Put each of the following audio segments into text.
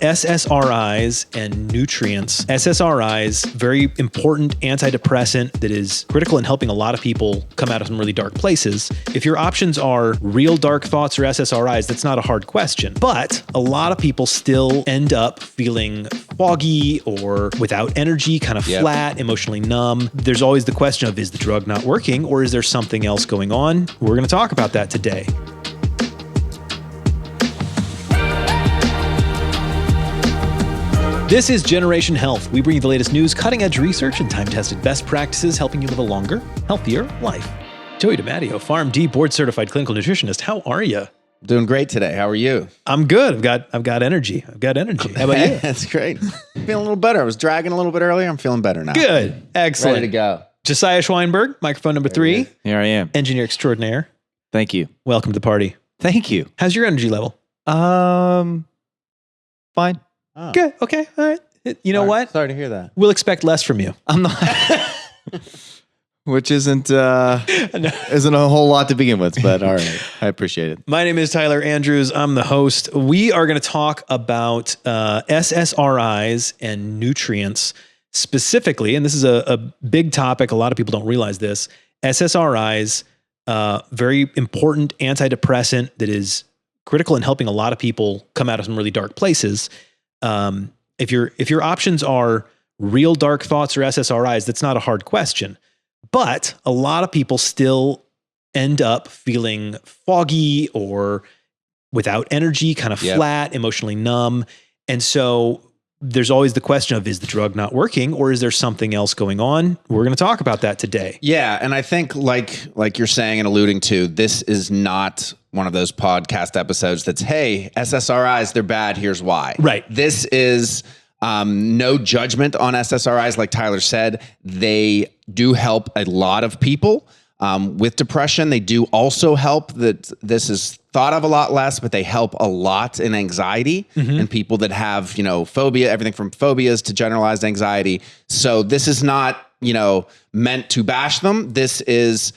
SSRIs and Nutrients. SSRIs, very important antidepressant that is critical in helping a lot of people come out of some really dark places. If your options are real dark thoughts or SSRIs, that's not a hard question. But a lot of people still end up feeling foggy or without energy, kind of flat, emotionally numb. There's always the question of, is the drug not working or is there something else going on? We're going to talk about that today. This is Generation Health. We bring you the latest news, cutting-edge research, and time-tested best practices helping you live a longer, healthier life. Dante DiMatteo, PharmD, board-certified clinical nutritionist. How are you? Doing great today. How are you? I'm good. I've got energy. How about you? That's great. Feeling a little better. I was dragging a little bit earlier. I'm feeling better now. Good. Excellent. Ready to go. Josiah Schweinberg, microphone number 3. Here I am. Engineer extraordinaire. Thank you. Welcome to the party. Thank you. How's your energy level? Fine. Oh. Good. Okay. All right. You know what? Sorry to hear that. We'll expect less from you. I'm not. Which isn't a whole lot to begin with, but all right. I appreciate it. My name is Tyler Andrews. I'm the host. We are going to talk about SSRIs and nutrients specifically, and this is a big topic. A lot of people don't realize this. SSRIs, very important antidepressant that is critical in helping a lot of people come out of some really dark places. If your options are real dark thoughts or SSRIs, that's not a hard question. But a lot of people still end up feeling foggy or without energy, kind of flat, emotionally numb. And so there's always the question of, is the drug not working or is there something else going on? We're going to talk about that today. Yeah. And I think like you're saying and alluding to, this is not one of those podcast episodes that's, hey, SSRIs, they're bad. Here's why. Right. This is no judgment on SSRIs. Like Tyler said, they do help a lot of people with depression. They do also help that this is thought of a lot less, but they help a lot in anxiety and people that have, phobia, everything from phobias to generalized anxiety. So this is not, meant to bash them. This is,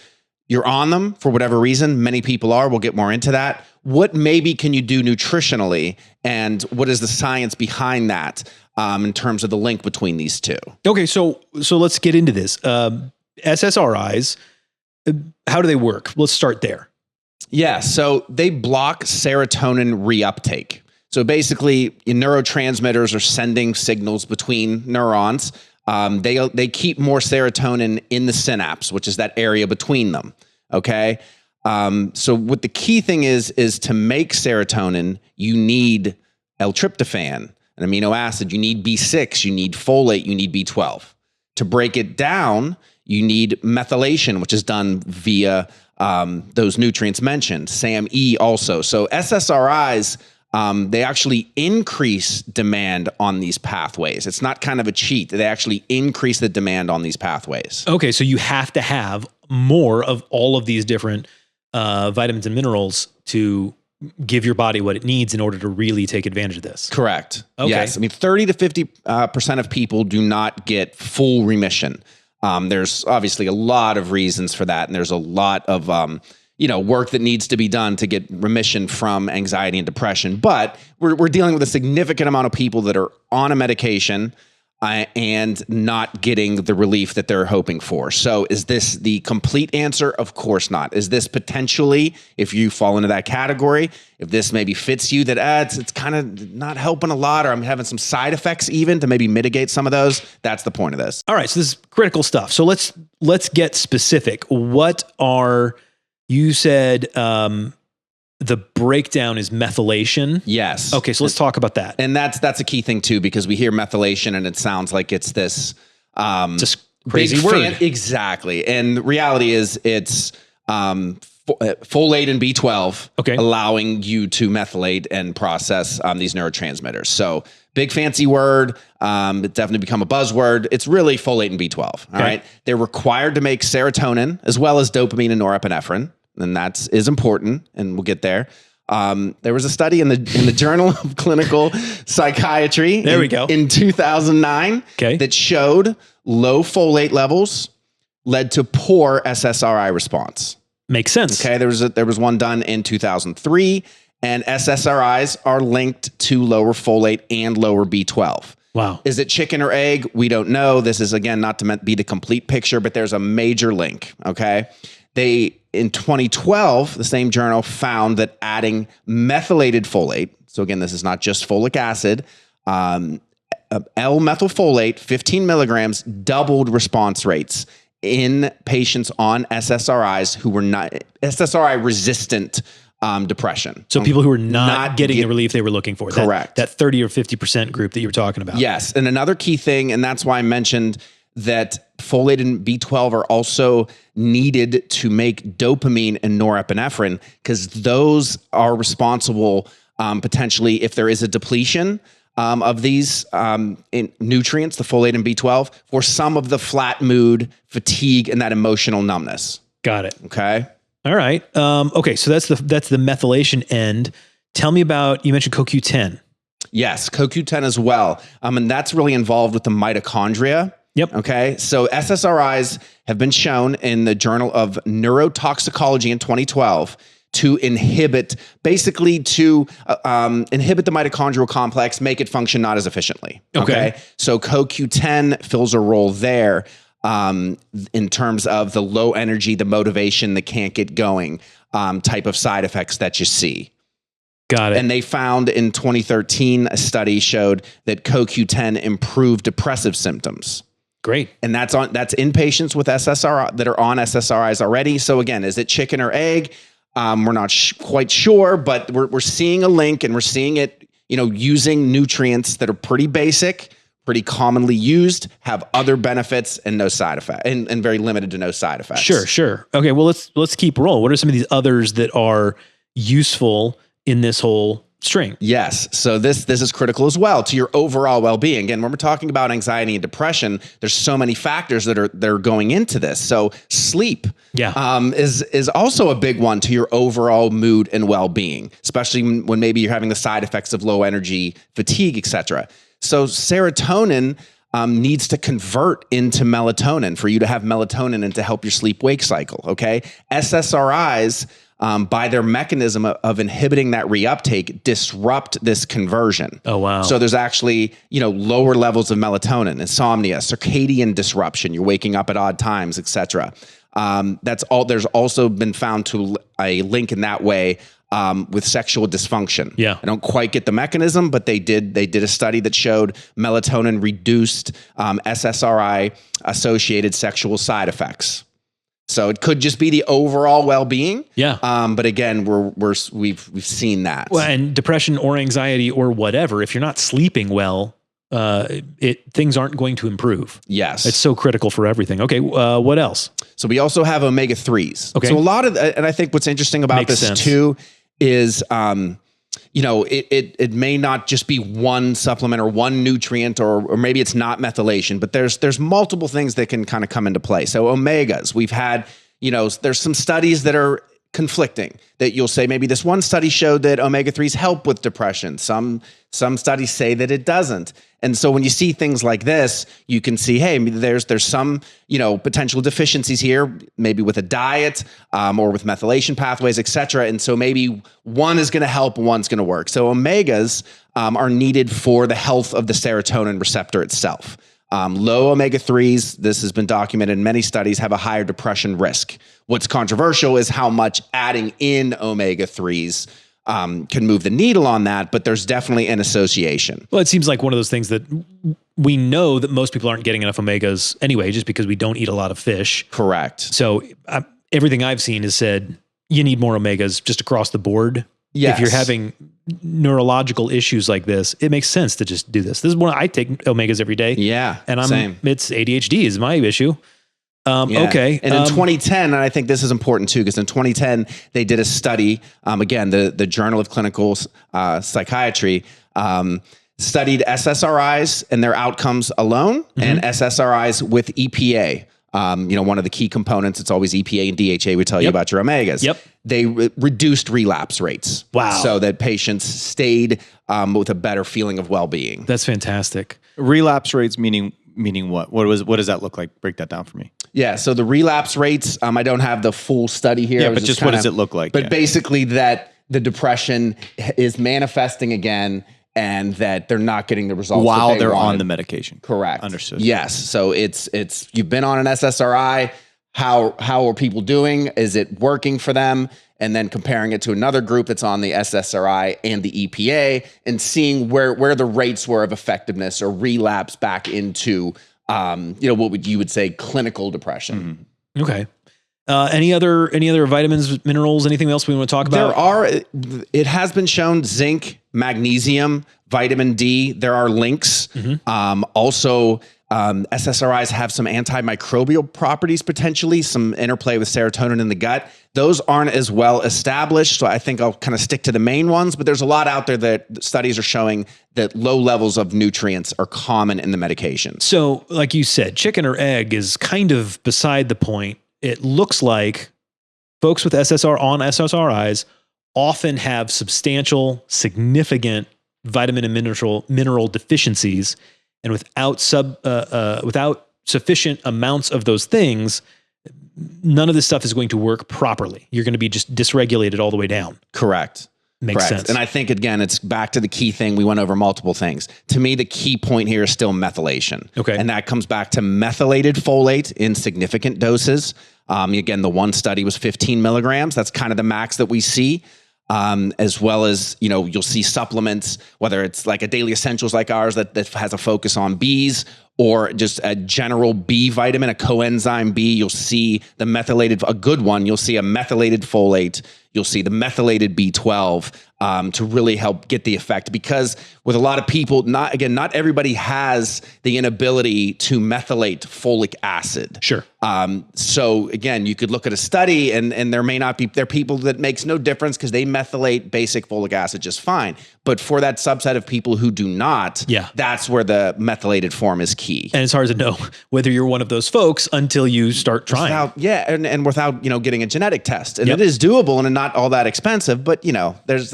you're on them for whatever reason. Many people are. We'll get more into that. What maybe can you do nutritionally, and what is the science behind that in terms of the link between these two? Okay, so let's get into this. SSRIs, how do they work? Let's start there. Yeah, so they block serotonin reuptake. So basically, neurotransmitters are sending signals between neurons. They keep more serotonin in the synapse, which is that area between them. Okay. So what the key thing is to make serotonin, you need L-tryptophan, an amino acid. You need B6, you need folate, you need B12. To break it down, you need methylation, which is done via those nutrients mentioned, SAMe also. So SSRIs, they actually increase demand on these pathways. It's not kind of a cheat. They actually increase the demand on these pathways. Okay, so you have to have more of all of these different vitamins and minerals to give your body what it needs in order to really take advantage of this. Correct. Okay. Yes. I mean, 30 to 50% of people do not get full remission. There's obviously a lot of reasons for that, and there's a lot of work that needs to be done to get remission from anxiety and depression. But we're dealing with a significant amount of people that are on a medication and not getting the relief that they're hoping for. So is this the complete answer? Of course not. Is this potentially, if you fall into that category, if this maybe fits you, that it's kind of not helping a lot, or I'm having some side effects even to maybe mitigate some of those? That's the point of this. All right, so this is critical stuff. So let's get specific. What are, you said the breakdown is methylation. Yes. Okay, so let's talk about that. And that's a key thing too, because we hear methylation and it sounds like it's this just crazy word. Exactly. And the reality is it's folate and B12, allowing you to methylate and process these neurotransmitters. So big fancy word. It's definitely become a buzzword. It's really folate and B12. All right. They're required to make serotonin as well as dopamine and norepinephrine. And that is important, and we'll get there. There was a study in the Journal of Clinical Psychiatry in 2009 that showed low folate levels led to poor SSRI response. Makes sense. Okay, there was one done in 2003, And SSRIs are linked to lower folate and lower B12. Wow. Is it chicken or egg? We don't know. This is, again, not to be the complete picture, but there's a major link, okay? In 2012, the same journal found that adding methylated folate, so again, this is not just folic acid, L-methylfolate, 15 milligrams, doubled response rates in patients on SSRIs who were not SSRI-resistant depression. So people who were not getting the relief they were looking for. Correct. That 30 or 50% group that you were talking about. Yes. And another key thing, and that's why I mentioned that folate and B12 are also needed to make dopamine and norepinephrine, because those are responsible potentially, if there is a depletion of these nutrients, the folate and B12, for some of the flat mood, fatigue, and that emotional numbness. Got it. Okay. All right. Okay. So that's the methylation end. Tell me about, you mentioned CoQ10. Yes. CoQ10 as well. And that's really involved with the mitochondria. Yep. Okay. So SSRIs have been shown in the Journal of Neurotoxicology in 2012 to inhibit, basically to inhibit the mitochondrial complex, make it function not as efficiently. Okay. So CoQ10 fills a role there. In terms of the low energy, the motivation, the can't get going type of side effects that you see. Got it. And they found in 2013, a study showed that CoQ10 improved depressive symptoms. Great. And that's in patients with SSRI that are on SSRIs already. So again, is it chicken or egg? We're not quite sure, but we're seeing a link, and we're seeing it, using nutrients that are pretty basic, pretty commonly used, have other benefits and no side effects, and very limited to no side effects. Sure. Okay, well, let's keep rolling. What are some of these others that are useful in this whole string? Yes. So this is critical as well to your overall well-being. Again, when we're talking about anxiety and depression, there's so many factors that are going into this. So sleep is also a big one to your overall mood and well-being, especially when maybe you're having the side effects of low energy, fatigue, etc. So serotonin needs to convert into melatonin for you to have melatonin and to help your sleep-wake cycle, okay? SSRIs, by their mechanism of inhibiting that reuptake, disrupt this conversion. Oh, wow. So there's actually, lower levels of melatonin, insomnia, circadian disruption. You're waking up at odd times, etc. That's all. There's also been found to a link in that way with sexual dysfunction. Yeah. I don't quite get the mechanism, but they did a study that showed melatonin reduced SSRI associated sexual side effects. So it could just be the overall well-being. Yeah. But again, we've seen that. Well, and depression or anxiety or whatever, if you're not sleeping well, things aren't going to improve. Yes. It's so critical for everything. Okay. What else? So we also have omega-3s. Okay. So a lot of, and I think what's interesting about Makes this sense. too is, it may not just be one supplement or one nutrient, or maybe it's not methylation, but there's multiple things that can kind of come into play. So omegas, we've had, there's some studies that are conflicting, that you'll say maybe this one study showed that omega-3s help with depression. Some studies say that it doesn't. And so when you see things like this, you can see, hey, there's some, potential deficiencies here, maybe with a diet, or with methylation pathways, et cetera. And so maybe one is going to help, one's going to work. So omegas are needed for the health of the serotonin receptor itself. Low omega-3s, this has been documented in many studies, have a higher depression risk. What's controversial is how much adding in omega-3s can move the needle on that, but there's definitely an association. Well, it seems like one of those things that we know that most people aren't getting enough omegas anyway, just because we don't eat a lot of fish. Correct. So everything I've seen has said you need more omegas just across the board. Yes. If you're having neurological issues like this, it makes sense to just do this. This is one I take omegas every day. Yeah. And same. It's ADHD is my issue. Yeah. Okay. And in 2010, and I think this is important too, because in 2010, they did a study, again, the Journal of Clinical Psychiatry, studied SSRIs and their outcomes alone, and SSRIs with EPA. One of the key components, it's always EPA and DHA would tell you about your omegas. Yep. They reduced relapse rates. Wow. So that patients stayed with a better feeling of well-being. That's fantastic. Relapse rates meaning what? What does that look like? Break that down for me. Yeah, so the relapse rates, I don't have the full study here. Yeah, but just what does it look like? But basically that the depression is manifesting again and that they're not getting the results while that they're wanted. on the medication. Correct. Understood. Yes. So it's you've been on an SSRI. How are people doing? Is it working for them? And then comparing it to another group that's on the SSRI and the EPA and seeing where the rates were of effectiveness or relapse back into what you would say clinical depression. Mm-hmm. Okay. Any other vitamins, minerals, anything else we want to talk about? It has been shown zinc, magnesium, vitamin D. There are links. Mm-hmm. Also, SSRIs have some antimicrobial properties, potentially some interplay with serotonin in the gut. Those aren't as well established. So I think I'll kind of stick to the main ones, but there's a lot out there that studies are showing that low levels of nutrients are common in the medication. So like you said, chicken or egg is kind of beside the point. It looks like folks with SSRIs often have substantial, significant vitamin and mineral deficiencies, and without sufficient amounts of those things, none of this stuff is going to work properly. You're going to be just dysregulated all the way down. Correct. Makes sense. And I think, again, it's back to the key thing. We went over multiple things. To me, the key point here is still methylation. Okay. And that comes back to methylated folate in significant doses. Again, the one study was 15 milligrams. That's kind of the max that we see. As well as, you'll see supplements, whether it's like a daily essentials like ours that has a focus on Bs, or just a general B vitamin, a coenzyme B. You'll see the a good one. You'll see a methylated folate. You'll see the methylated B12 to really help get the effect. Because with a lot of people, not everybody has the inability to methylate folic acid. Sure. So again, you could look at a study and there are people that makes no difference because they methylate basic folic acid just fine. But for that subset of people who do not, that's where the methylated form is key. And it's hard to know whether you're one of those folks until you start trying. And without, getting a genetic test. And it is doable and not all that expensive, but there's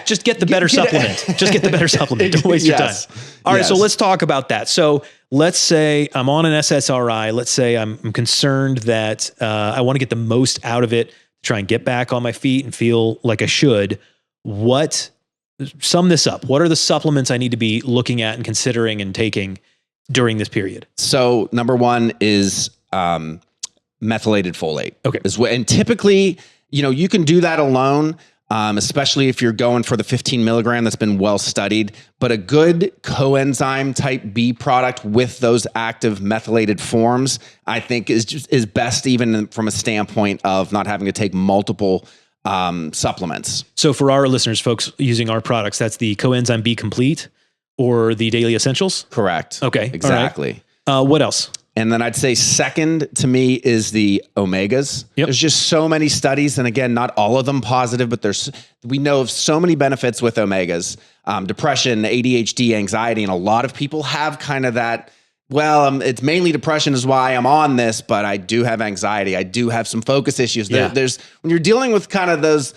just get the better supplement. Just get the better supplement. Don't waste your time. All right. So let's talk about that. So let's say I'm on an SSRI. Let's say I'm concerned that I want to get the most out of it, try and get back on my feet and feel like I should. Sum this up. What are the supplements I need to be looking at and considering and taking during this period? So number one is methylated folate. Okay. And typically, you can do that alone. Especially if you're going for the 15 milligram that's been well studied, but a good coenzyme type B product with those active methylated forms, I think is best even from a standpoint of not having to take multiple supplements. So for our listeners, folks using our products, that's the coenzyme B complete or the daily essentials? Correct. Okay. Exactly. Right. What else? And then I'd say second to me is the omegas. Yep. There's just so many studies, and again, not all of them positive, but we know of so many benefits with omegas. Depression, ADHD, anxiety, and a lot of people have kind of that, it's mainly depression is why I'm on this, but I do have anxiety. I do have some focus issues. Yeah. There's when you're dealing with kind of those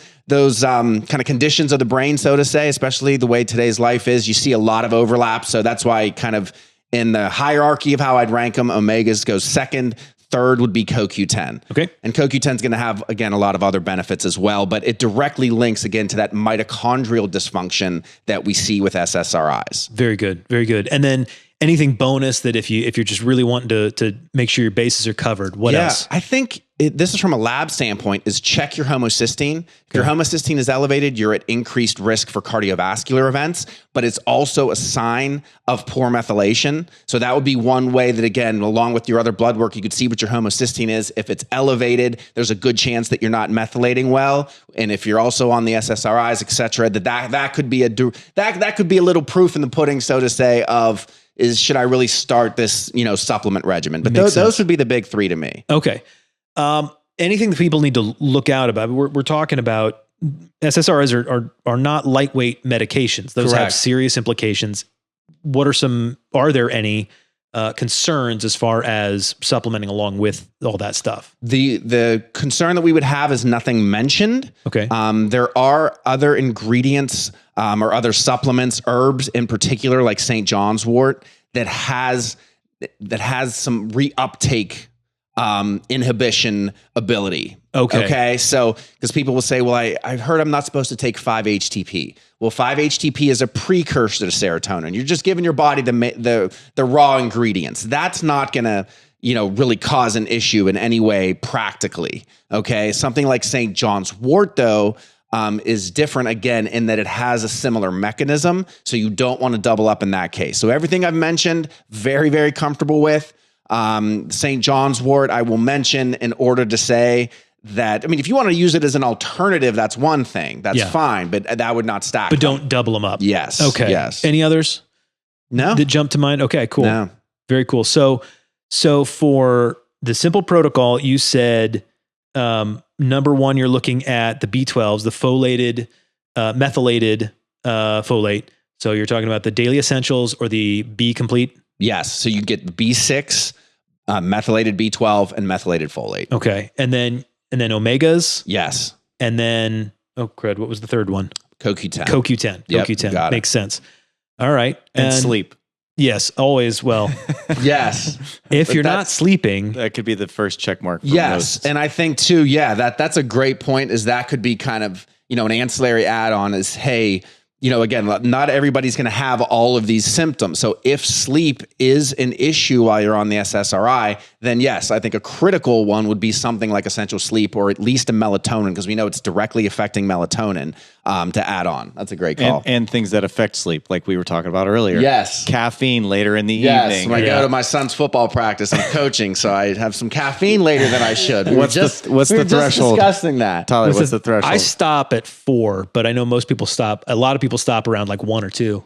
kind of conditions of the brain, so to say, especially the way today's life is, you see a lot of overlap. So that's why kind of in the hierarchy of how I'd rank them, omegas goes second. Third would be CoQ10. Okay. And CoQ10 is going to have, again, a lot of other benefits as well, but it directly links, again, to that mitochondrial dysfunction that we see with SSRIs. Very good. Very good. And then anything bonus that if you're just really wanting to make sure your bases are covered, what else? I think this is from a lab standpoint, is check your homocysteine. If your homocysteine is elevated, you're at increased risk for cardiovascular events, but it's also a sign of poor methylation. So that would be one way that, again, along with your other blood work, you could see what your homocysteine is. If it's elevated, there's a good chance that you're not methylating well. And if you're also on the SSRIs, et cetera, that could be that could be a little proof in the pudding, so to say, of should I really start this, supplement regimen? But those would be the big three to me. Okay. Anything that people need to look out about? We're talking about SSRIs are not lightweight medications. Those have serious implications. Are there any concerns as far as supplementing along with all that stuff? The concern that we would have is nothing mentioned. Okay. There are other ingredients or other supplements, herbs in particular, like St. John's wort, that has some reuptake inhibition ability. Okay. Okay. So, because people will say, well, I've heard I'm not supposed to take 5-HTP. Well, 5-HTP is a precursor to serotonin. You're just giving your body the raw ingredients. That's not going to, really cause an issue in any way practically. Okay. Something like St. John's wort, though, is different again in that it has a similar mechanism. So you don't want to double up in that case. So everything I've mentioned, very, very comfortable with. St. John's wort, I will mention in order to say that, if you want to use it as an alternative, that's one thing. That's fine, but that would not stack. But don't double them up. Yes. Okay. Yes. Any others? No. That jump to mind? Okay, cool. No. Very cool. So for the simple protocol, you said, number one, you're looking at the B12s, the folated, methylated folate. So you're talking about the daily essentials or the B complete? Yes. So you get B6, methylated B12, and methylated folate. Okay. And then omegas? Yes. And then, oh crud, what was the third one? CoQ10. CoQ10. Yep, CoQ10. got it. Makes sense. All right. And sleep. Yes, always. Well, Yes. if you're not sleeping, That could be the first check mark. For Yes. most. And I think too, that's a great point, is that could be kind of, an ancillary add-on is, hey, again, not everybody's going to have all of these symptoms. So if sleep is an issue while you're on the SSRI, then yes, I think a critical one would be something like essential sleep, or at least a melatonin, because we know it's directly affecting melatonin to add on. That's a great call. And things that affect sleep, like we were talking about earlier. Yes. Caffeine later in the Yes, evening. when I go to my son's football practice, I'm coaching, so I have some caffeine later than I should. What's the threshold? Just discussing that. Tyler, listen, what's the threshold? I stop at 4, but I know most people stop. A lot of people stop around like 1 or 2.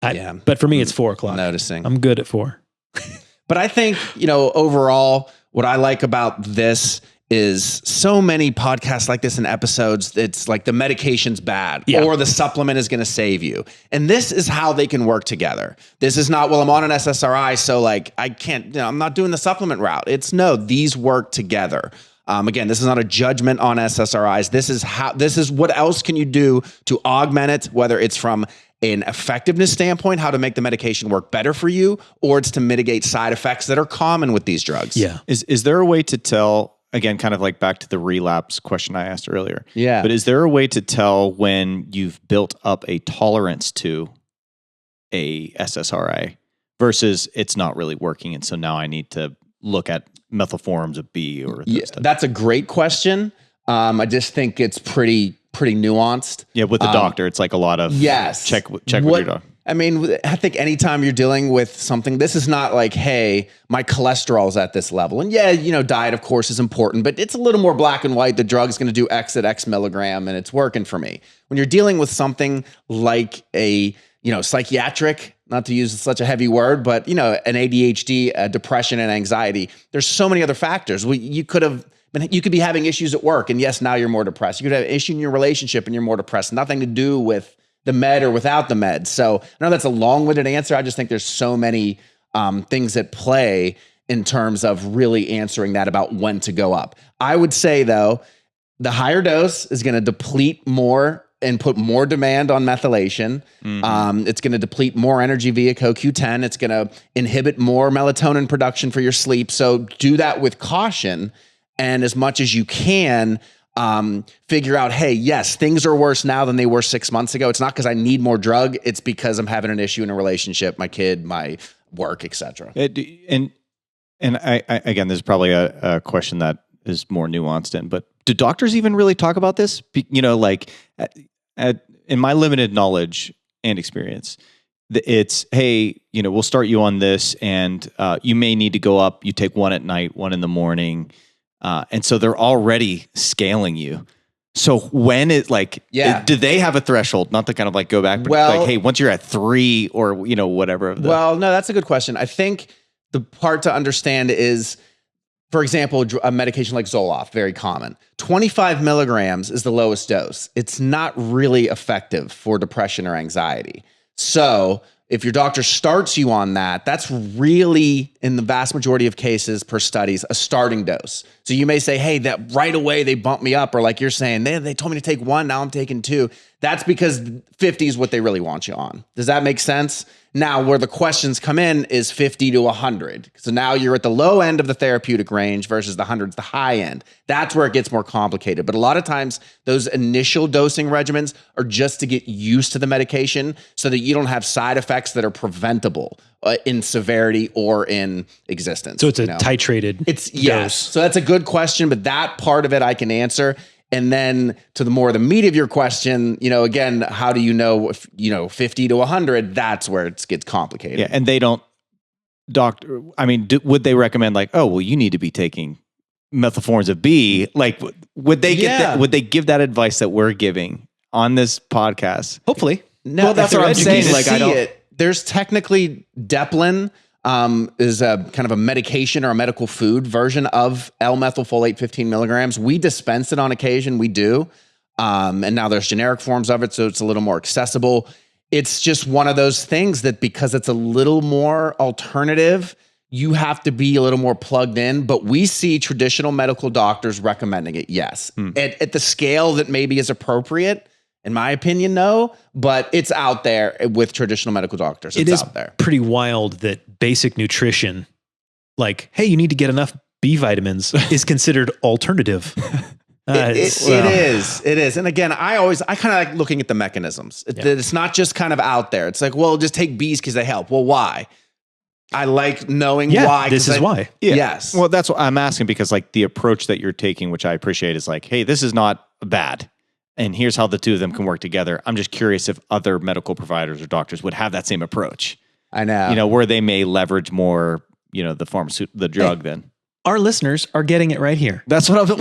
But for me, it's 4 o'clock. Noticing. I'm good at 4. But I think, overall, what I like about this is so many podcasts like this and episodes, it's like the medication's bad or the supplement is going to save you. And this is how they can work together. This is not, well, I'm on an SSRI, so like I can't, I'm not doing the supplement route. It's no, these work together. Again, this is not a judgment on SSRIs. This is what else can you do to augment it, whether it's from an effectiveness standpoint, how to make the medication work better for you, or it's to mitigate side effects that are common with these drugs. Yeah. Is there a way to tell, again, kind of like back to the relapse question I asked earlier. Yeah. But is there a way to tell when you've built up a tolerance to a SSRI versus it's not really working, and so now I need to look at methylforms of B or stuff? That's a great question. I just think it's pretty nuanced. Yeah, with the doctor, it's like a lot of check with your doctor. I think anytime you're dealing with something, this is not like, hey, my cholesterol's at this level. And diet, of course, is important, but it's a little more black and white. The drug's going to do X at X milligram and it's working for me. When you're dealing with something like a, psychiatric, not to use such a heavy word, but, an ADHD, depression and anxiety, there's so many other factors. You could be having issues at work, and yes, now you're more depressed. You could have an issue in your relationship and you're more depressed. Nothing to do with the med or without the med. So I know that's a long-winded answer. I just think there's so many things at play in terms of really answering that about when to go up. I would say, though, the higher dose is going to deplete more and put more demand on methylation. Mm-hmm. It's going to deplete more energy via CoQ10. It's going to inhibit more melatonin production for your sleep. So do that with caution. And as much as you can, figure out, hey, yes, things are worse now than they were 6 months ago. It's not because I need more drug. It's because I'm having an issue in a relationship, my kid, my work, etc. And I again, this is probably a question that is more nuanced but do doctors even really talk about this? In my limited knowledge and experience, it's, hey, we'll start you on this and you may need to go up. You take 1 at night, 1 in the morning. And so they're already scaling you. So when it do they have a threshold? Not to kind of like go back, but hey, once you're at 3 or, whatever. No, that's a good question. I think the part to understand is, for example, a medication like Zoloft, very common. 25 milligrams is the lowest dose. It's not really effective for depression or anxiety. So if your doctor starts you on that, that's really, in the vast majority of cases per studies, a starting dose. So you may say, hey, that right away they bumped me up, or like you're saying, they told me to take 1, now I'm taking 2. That's because 50 is what they really want you on. Does that make sense? Now, where the questions come in is 50 to 100. So now you're at the low end of the therapeutic range versus the 100's the high end. That's where it gets more complicated. But a lot of times, those initial dosing regimens are just to get used to the medication so that you don't have side effects that are preventable in severity or in existence. So it's a titrated Yes. So that's a good question, but that part of it I can answer. And then to the meat of your question, again, how do you know if, 50 to 100, that's where it gets complicated. Yeah. And they don't, doctor, I mean, would they recommend like, oh, well, you need to be taking methylforms of B? Like, would they get that? Would they give that advice that we're giving on this podcast? Hopefully. No, well, that's what I'm saying. Like, I don't. There's technically Deplin is a kind of a medication or a medical food version of L-methylfolate 15 milligrams. We dispense it on occasion. We do. And now there's generic forms of it, so it's a little more accessible. It's just one of those things that because it's a little more alternative, you have to be a little more plugged in. But we see traditional medical doctors recommending it, yes. At the scale that maybe is appropriate, in my opinion, no, but it's out there with traditional medical doctors. It's out there. Pretty wild that basic nutrition, like, hey, you need to get enough B vitamins, is considered alternative. It is. And again, I kind of like looking at the mechanisms. It's not just kind of out there. It's like, well, just take B's because they help. Well, why? I like knowing why. This is why. Yeah. Yes. Well, that's what I'm asking because like the approach that you're taking, which I appreciate, is like, hey, this is not bad. And here's how the two of them can work together. I'm just curious if other medical providers or doctors would have that same approach. I know. Where they may leverage more, the drug then. Our listeners are getting it right here. That's what I'm saying.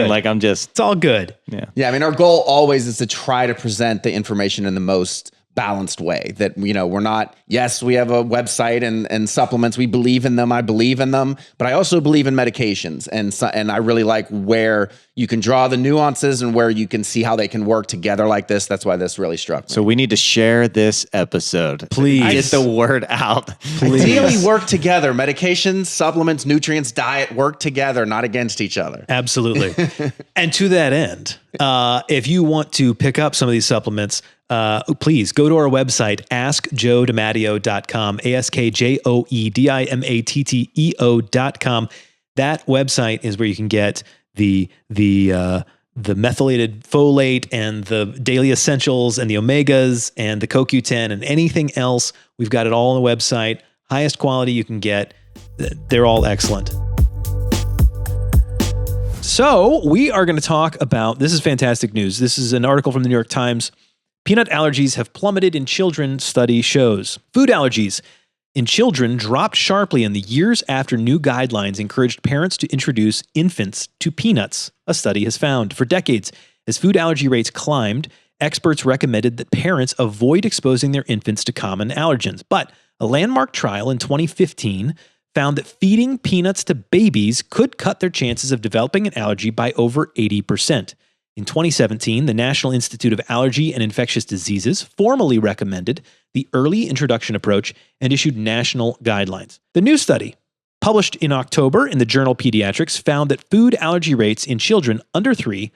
Good. Like, it's all good. Yeah. Yeah. I mean, our goal always is to try to present the information in the most balanced way that, we're not, yes, we have a website and supplements. We believe in them. I believe in them, but I also believe in medications. And I really like where you can draw the nuances and where you can see how they can work together like this. That's why this really struck me. So we need to share this episode. Please. Get the word out. Please. Ideally work together. Medications, supplements, nutrients, diet, work together, not against each other. Absolutely. And to that end, if you want to pick up some of these supplements, please go to our website, askjoedimatteo.com, askjoedimatteo.com. That website is where you can get the methylated folate and the daily essentials and the omegas and the CoQ10 and anything else. We've got it all on the website. Highest quality you can get. They're all excellent. So we are going to talk about, this is fantastic news. This is an article from the New York Times. Peanut allergies have plummeted in children, study shows. Food allergies in children dropped sharply in the years after new guidelines encouraged parents to introduce infants to peanuts, a study has found. For decades, as food allergy rates climbed, experts recommended that parents avoid exposing their infants to common allergens. But a landmark trial in 2015 found that feeding peanuts to babies could cut their chances of developing an allergy by over 80%. In 2017, the National Institute of Allergy and Infectious Diseases formally recommended the early introduction approach and issued national guidelines. The new study, published in October in the journal Pediatrics, found that food allergy rates in children under 3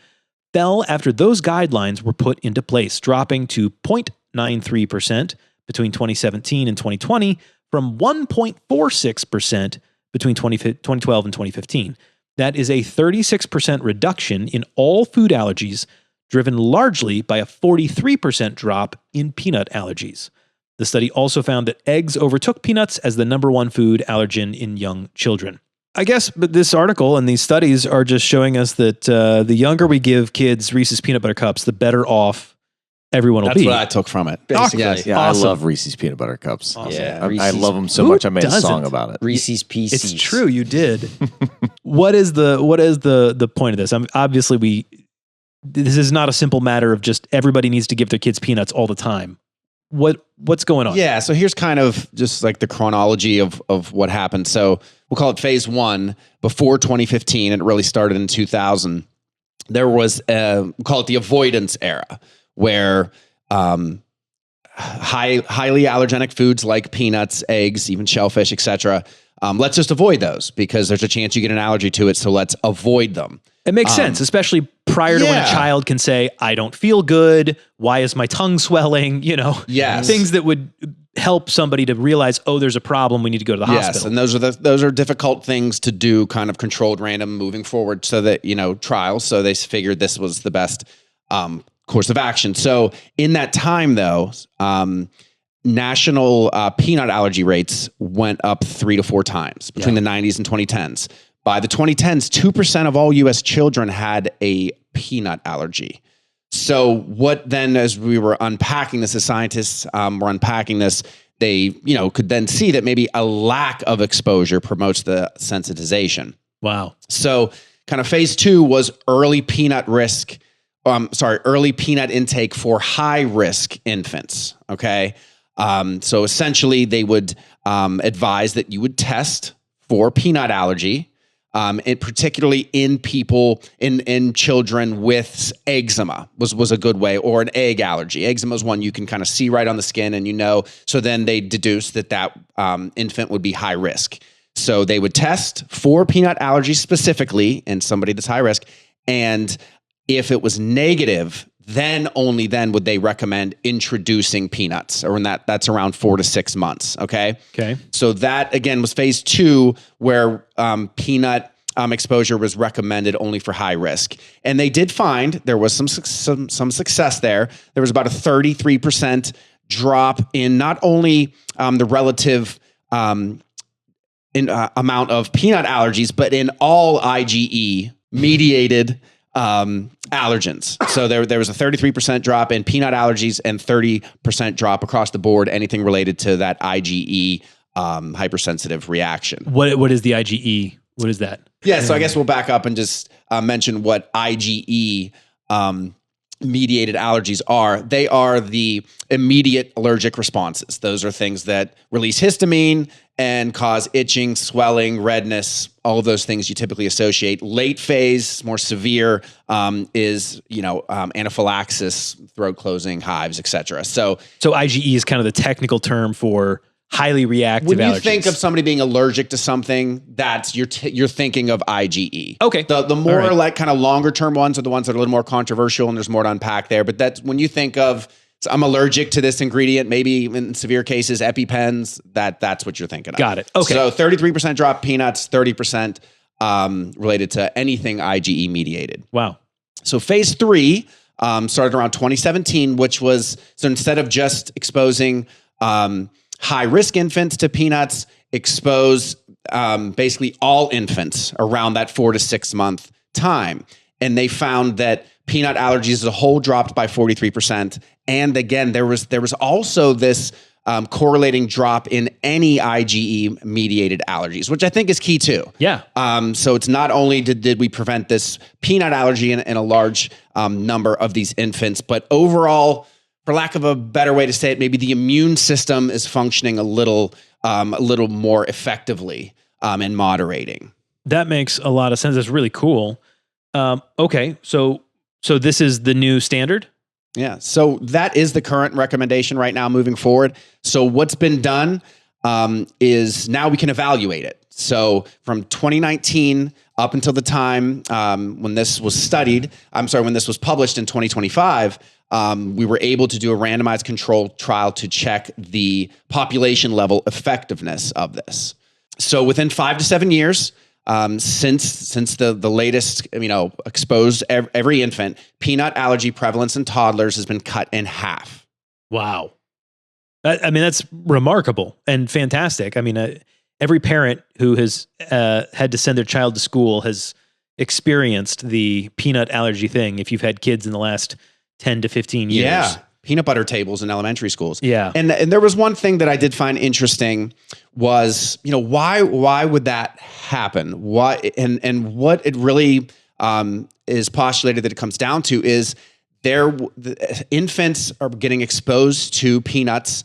fell after those guidelines were put into place, dropping to 0.93% between 2017 and 2020 from 1.46% between 2012 and 2015. That is a 36% reduction in all food allergies, driven largely by a 43% drop in peanut allergies. The study also found that eggs overtook peanuts as the number one food allergen in young children. I guess, but this article and these studies are just showing us that the younger we give kids Reese's peanut butter cups, the better off everyone will be. That's what I took from it. Basically. Yeah, Awesome. I love Reese's peanut butter cups. Awesome. Yeah, I love them so Who much. I made a song doesn't? about it. Reese's Pieces. It's true, you did. What is the point of this? Obviously, this is not a simple matter of just everybody needs to give their kids peanuts all the time. What's going on? Yeah, so here's kind of just like the chronology of what happened. So we'll call it phase 1 before 2015, and it really started in 2000. There was we'll call it the avoidance era, where highly allergenic foods like peanuts, eggs, even shellfish, etc. Let's just avoid those because there's a chance you get an allergy to it. So let's avoid them. It makes sense, especially prior to when a child can say, I don't feel good. Why is my tongue swelling? Yes. Things that would help somebody to realize, oh, there's a problem. We need to go to the hospital. And those are difficult things to do, kind of controlled random moving forward, so that, trials. So they figured this was the best course of action. So in that time, though, national peanut allergy rates went up 3 to 4 times between the 90s and 2010s. By the 2010s, 2% of all U.S. children had a peanut allergy. So what then, as we were unpacking this, as scientists were unpacking this, they could then see that maybe a lack of exposure promotes the sensitization. Wow. So kind of phase 2 was early peanut intake for high risk infants. Okay. So essentially they would advise that you would test for peanut allergy. And particularly in people, in children with eczema was a good way, or an egg allergy. Eczema is one you can kind of see right on the skin, and so then they deduce that infant would be high risk. So they would test for peanut allergy specifically in somebody that's high risk, and if it was negative, then only then would they recommend introducing peanuts, or that's around 4 to 6 months. Okay. So that again was phase 2, where peanut exposure was recommended only for high risk, and they did find there was some success there. There was about a 33% drop in not only the relative amount of peanut allergies, but in all IgE mediated allergens. So there was a 33% drop in peanut allergies and 30% drop across the board, anything related to that IgE hypersensitive reaction. What is the IgE? What is that? Yeah, so I guess we'll back up and just mention what IgE mediated allergies are. They are the immediate allergic responses. Those are things that release histamine and cause itching, swelling, redness, all of those things you typically associate. Late phase, more severe, is anaphylaxis, throat closing, hives, etc. So IgE is kind of the technical term for highly reactive allergies. When you think of somebody being allergic to something, that's you're thinking of IgE. Okay. The more like kind of longer term ones are the ones that are a little more controversial, and there's more to unpack there. But that's when you think of, so I'm allergic to this ingredient, maybe in severe cases, EpiPens, that's what you're thinking of. Got it. Okay. So 33% drop peanuts, 30% related to anything IgE mediated. Wow. So phase 3 started around 2017, which was, so instead of just exposing high-risk infants to peanuts, expose basically all infants around that 4 to 6 month time. And they found that peanut allergies as a whole dropped by 43%. And again, there was also this correlating drop in any IgE-mediated allergies, which I think is key too. Yeah. So it's not only did we prevent this peanut allergy in a large number of these infants, but overall, for lack of a better way to say it, maybe the immune system is functioning a little more effectively in moderating. That makes a lot of sense. That's really cool. Okay, so this is the new standard? Yeah, so that is the current recommendation right now moving forward. So what's been done is now we can evaluate it. So from 2019 up until the time when this was published in 2025, we were able to do a randomized controlled trial to check the population level effectiveness of this. So within 5 to 7 years, since the latest, exposed every infant, peanut allergy prevalence in toddlers has been cut in half. Wow. That's remarkable and fantastic. Every parent who has had to send their child to school has experienced the peanut allergy thing if you've had kids in the last 10 to 15 years. Yeah. Peanut butter tables in elementary schools. Yeah. And there was one thing that I did find interesting was, why would that happen? Why, and what it really is postulated that it comes down to is the infants are getting exposed to peanuts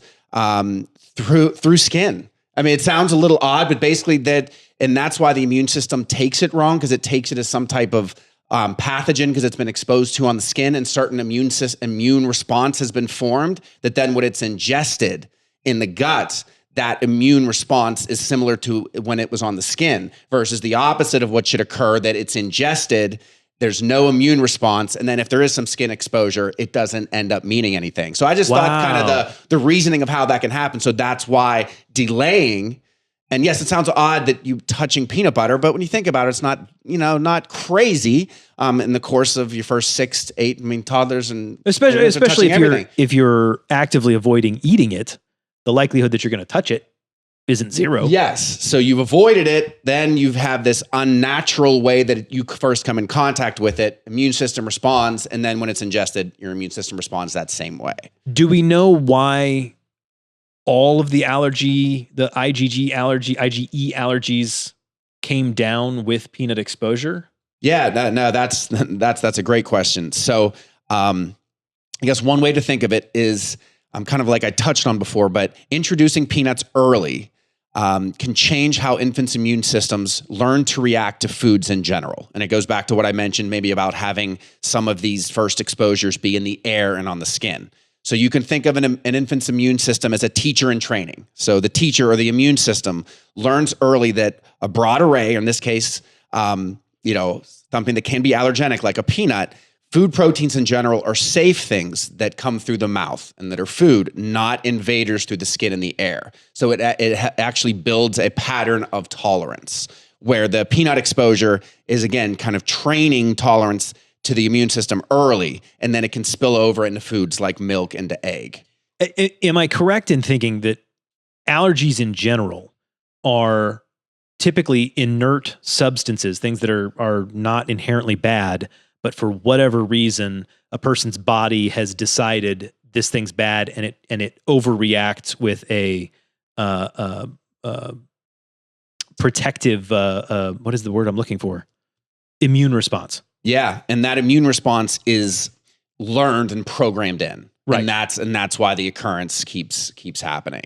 through skin. It sounds a little odd, but basically that's why the immune system takes it wrong, because it takes it as some type of pathogen because it's been exposed to on the skin, and certain immune response has been formed that then when it's ingested in the gut, that immune response is similar to when it was on the skin, versus the opposite of what should occur, that it's ingested, there's no immune response. And then if there is some skin exposure, it doesn't end up meaning anything. So I just thought kind of the reasoning of how that can happen. So that's why delaying, and yes, it sounds odd that you touching peanut butter, but when you think about it, it's not, not crazy in the course of your first 6 to 8, toddlers and especially if you're actively avoiding eating it, the likelihood that you're going to touch it isn't zero. Yes. So you've avoided it. Then you have this unnatural way that you first come in contact with it. Immune system responds. And then when it's ingested, your immune system responds that same way. Do we know why all of the IgE allergies came down with peanut exposure? Yeah, no, that's a great question. So I guess one way to think of it is kind of like I touched on before, but introducing peanuts early can change how infants' immune systems learn to react to foods in general. And it goes back to what I mentioned maybe about having some of these first exposures be in the air and on the skin. So you can think of an infant's immune system as a teacher in training. So the teacher or the immune system learns early that a broad array, in this case, something that can be allergenic like a peanut, food proteins in general are safe things that come through the mouth and that are food, not invaders through the skin and the air. So it actually builds a pattern of tolerance where the peanut exposure is, again, kind of training tolerance to the immune system early, and then it can spill over into foods like milk and to egg. Am I correct in thinking that allergies in general are typically inert substances, things that are not inherently bad, but for whatever reason, a person's body has decided this thing's bad, and it overreacts with a protective what is the word I'm looking for? Immune response. Yeah, and that immune response is learned and programmed in, right? And that's why the occurrence keeps happening.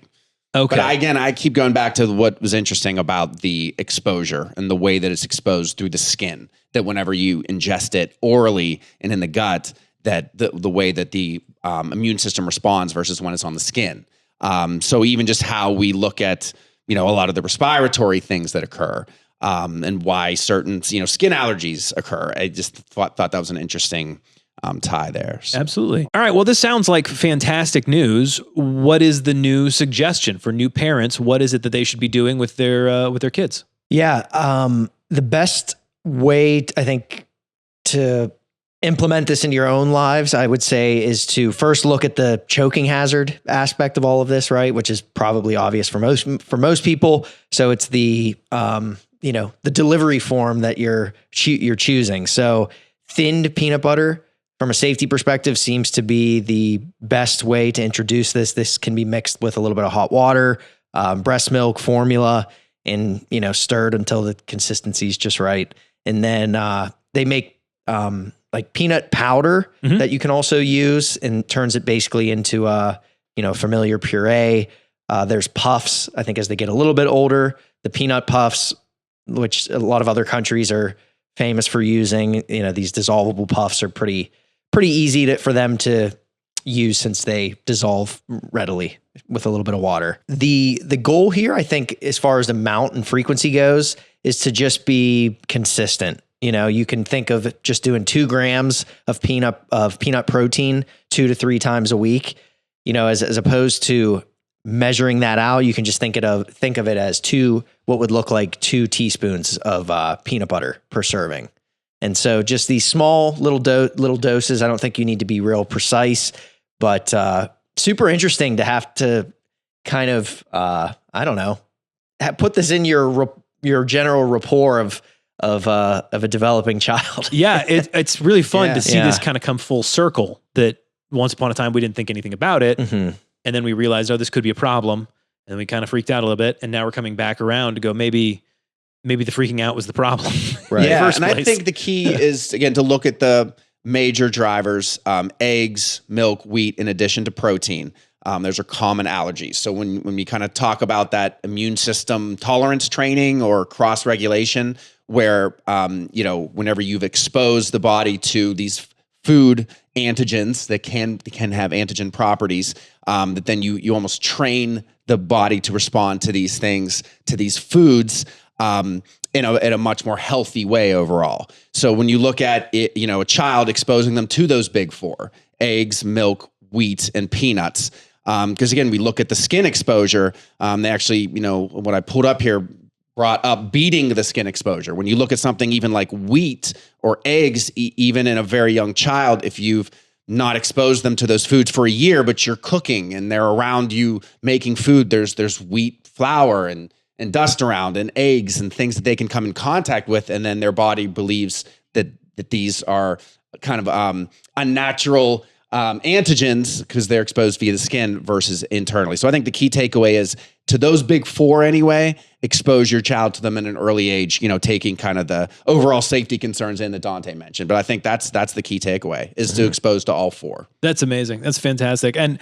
Okay. But I keep going back to what was interesting about the exposure and the way that it's exposed through the skin. That whenever you ingest it orally and in the gut, that the way that the immune system responds versus when it's on the skin. So even just how we look at a lot of the respiratory things that occur. And why certain, skin allergies occur. I just thought that was an interesting tie there. So. Absolutely. All right. Well, this sounds like fantastic news. What is the new suggestion for new parents? What is it that they should be doing with their kids? Yeah. The best way, I think, to implement this into your own lives, I would say, is to first look at the choking hazard aspect of all of this, right? Which is probably obvious for most people. So it's the delivery form that you're choosing. So thinned peanut butter from a safety perspective seems to be the best way to introduce this. This can be mixed with a little bit of hot water, breast milk, formula, and, stirred until the consistency is just right. And then they make like peanut powder that you can also use, and turns it basically into familiar puree. There's puffs, I think, as they get a little bit older, the peanut puffs, which a lot of other countries are famous for using. These dissolvable puffs are pretty easy for them to use since they dissolve readily with a little bit of water. The goal here, I think, as far as amount and frequency goes, is to just be consistent. You can think of just doing 2 grams of peanut protein 2 to 3 times a week, as opposed to measuring that out. You can just think of it as what would look like 2 teaspoons of peanut butter per serving. And so just these small little doses. I don't think you need to be real precise, but super interesting to have to kind of put this in your general rapport of a developing child. Yeah, it's really fun to see this kind of come full circle. That once upon a time we didn't think anything about it, and then we realized, this could be a problem, and then we kind of freaked out a little bit, and now we're coming back around to go, maybe the freaking out was the problem. Right. Yeah, and I think the key is, again, to look at the major drivers: eggs, milk, wheat, in addition to protein. Those are common allergies. So when we kind of talk about that immune system tolerance training or cross-regulation, where, whenever you've exposed the body to these food antigens that can have antigen properties, that then you almost train the body to respond to these things, to these foods. in a much more healthy way overall. So when you look at it, a child, exposing them to those big four: eggs, milk, wheat, and peanuts. Because again, we look at the skin exposure. They actually, what I pulled up here brought up beating the skin exposure. When you look at something even like wheat or eggs, even in a very young child, if you've not exposed them to those foods for a year, but you're cooking and they're around you making food, there's wheat flour and dust around, and eggs and things that they can come in contact with, and then their body believes that these are kind of unnatural antigens because they're exposed via the skin versus internally. So I think the key takeaway is, to those big four anyway, expose your child to them at an early age, taking kind of the overall safety concerns in that Dante mentioned. But I think that's the key takeaway, is to expose to all four. That's amazing. That's fantastic. And,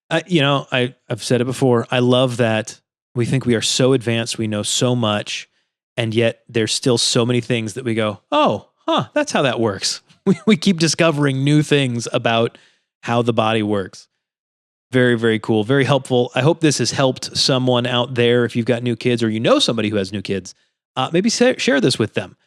I've said it before. I love that we think we are so advanced. We know so much. And yet there's still so many things that we go, that's how that works. We keep discovering new things about how the body works. Very, very cool. Very helpful. I hope this has helped someone out there. If you've got new kids, or somebody who has new kids, maybe share this with them.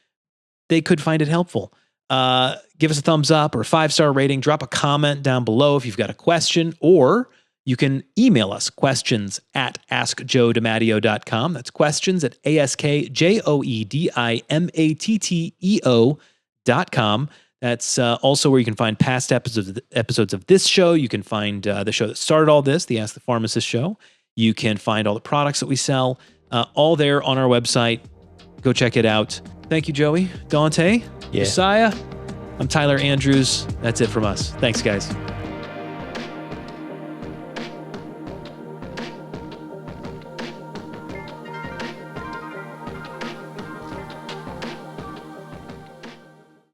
They could find it helpful. Give us a thumbs up or a 5-star rating. Drop a comment down below if you've got a question, or you can email us questions@askjoedimatteo.com. That's questions@askjoedimatteo.com. That's also where you can find past episodes of this show. You can find the show that started all this, the Ask the Pharmacist show. You can find all the products that we sell, all there on our website. Go check it out. Thank you, Joey, Dante, Messiah. I'm Tyler Andrews. That's it from us. Thanks, guys.